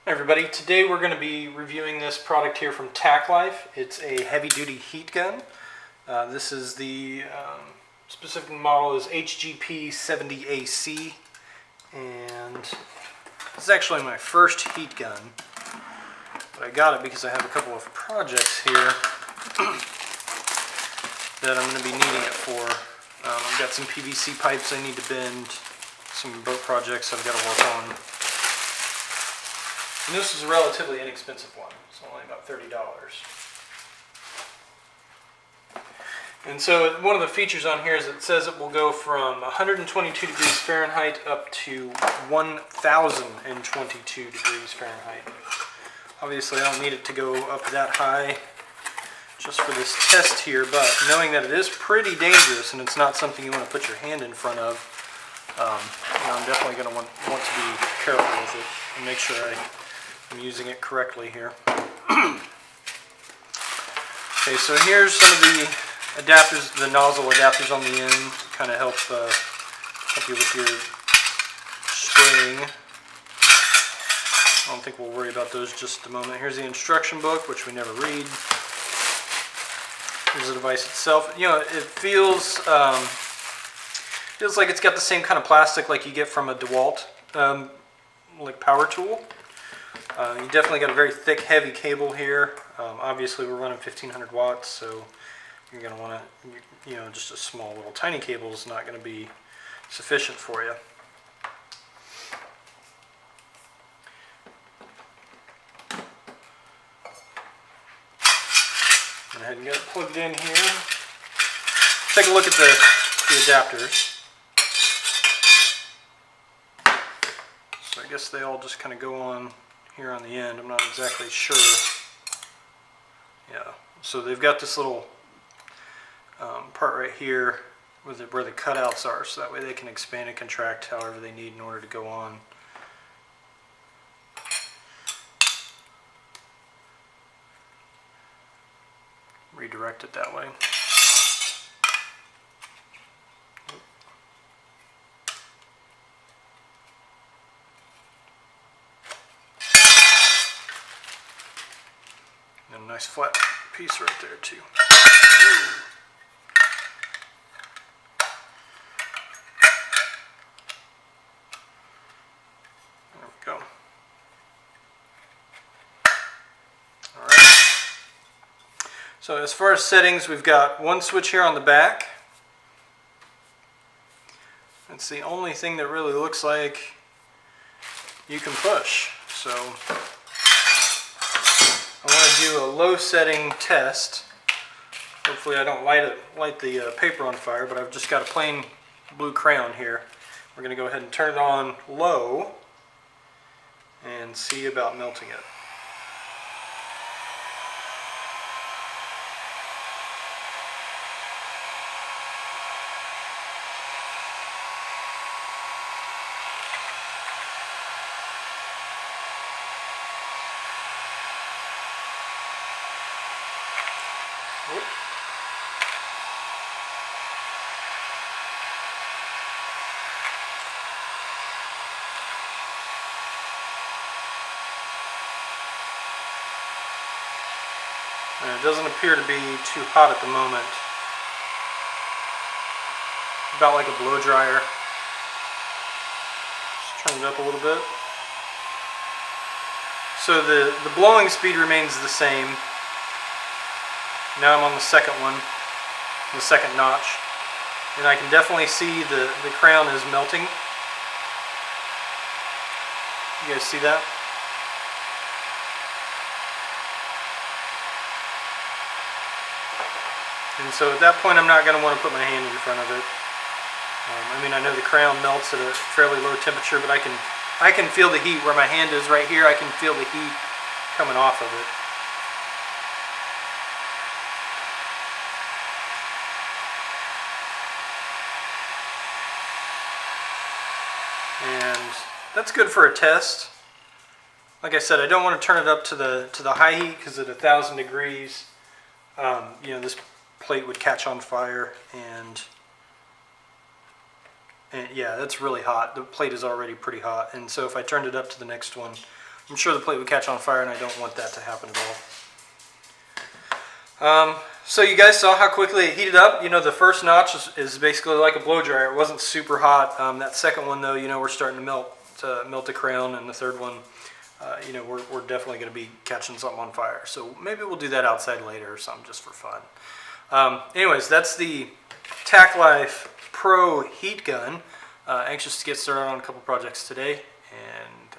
Hi everybody, today we're going to be reviewing this product here from Tacklife. It's a heavy-duty heat gun. This is the specific model is HGP 70AC, and this is actually my first heat gun. But I got it because I have a couple of projects here that I'm going to be needing it for. I've got some PVC pipes I need to bend, some boat projects I've got to work on. And this is a relatively inexpensive one. It's only about $30. And so one of the features on here is it says it will go from 122 degrees Fahrenheit up to 1022 degrees Fahrenheit. Obviously I don't need it to go up that high just for this test here, but knowing that it is pretty dangerous and it's not something you want to put your hand in front of, I'm definitely going to want to be careful with it and make sure I'm using it correctly here. Okay, so here's some of the adapters, the nozzle adapters on the end, kind of help you with your spraying. I don't think we'll worry about those just a moment. Here's the instruction book, which we never read. Here's the device itself. You know, it feels like it's got the same kind of plastic like you get from a DeWalt like power tool. You definitely got a very thick, heavy cable here. Obviously, we're running 1500 watts, so you're going to want to, just a small little tiny cable is not going to be sufficient for you. Go ahead and get it plugged in here. Take a look at the adapters. So I guess they all just kind of go on here on the end. I'm not exactly sure. Yeah, so they've got this little part right here where the cutouts are, so that way they can expand and contract however they need in order to go on. Redirect it that way. And a nice flat piece right there too. There we go. Alright. So as far as settings, we've got one switch here on the back. It's the only thing that really looks like you can push. So I want to do a low setting test. Hopefully I don't light the paper on fire, but I've just got a plain blue crayon here. We're going to go ahead and turn it on low and see about melting it. Whoop. And it doesn't appear to be too hot at the moment. About like a blow dryer. Just turn it up a little bit. So the blowing speed remains the same. Now I'm on the second one, the second notch, and I can definitely see the crown is melting. You guys see that? And so at that point I'm not going to want to put my hand in front of it. I mean, I know the crown melts at a fairly low temperature, but I can feel the heat where my hand is right here. I can feel the heat coming off of it. And that's good for a test. Like I said, I don't want to turn it up to the high heat because at 1000 degrees, this plate would catch on fire, and yeah, that's really hot. The plate is already pretty hot, and so if I turned it up to the next one, I'm sure the plate would catch on fire, and I don't want that to happen at all. So you guys saw how quickly it heated up. You know, the first notch is basically like a blow dryer. It wasn't super hot. That second one, though, you know, we're starting to melt the crayon, and the third one, you know, we're definitely going to be catching something on fire. So maybe we'll do that outside later or something just for fun. Anyways, that's the TacklifeDirect Pro heat gun. Anxious to get started on a couple projects today, and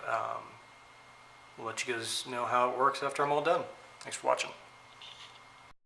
we'll let you guys know how it works after I'm all done. Thanks for watching.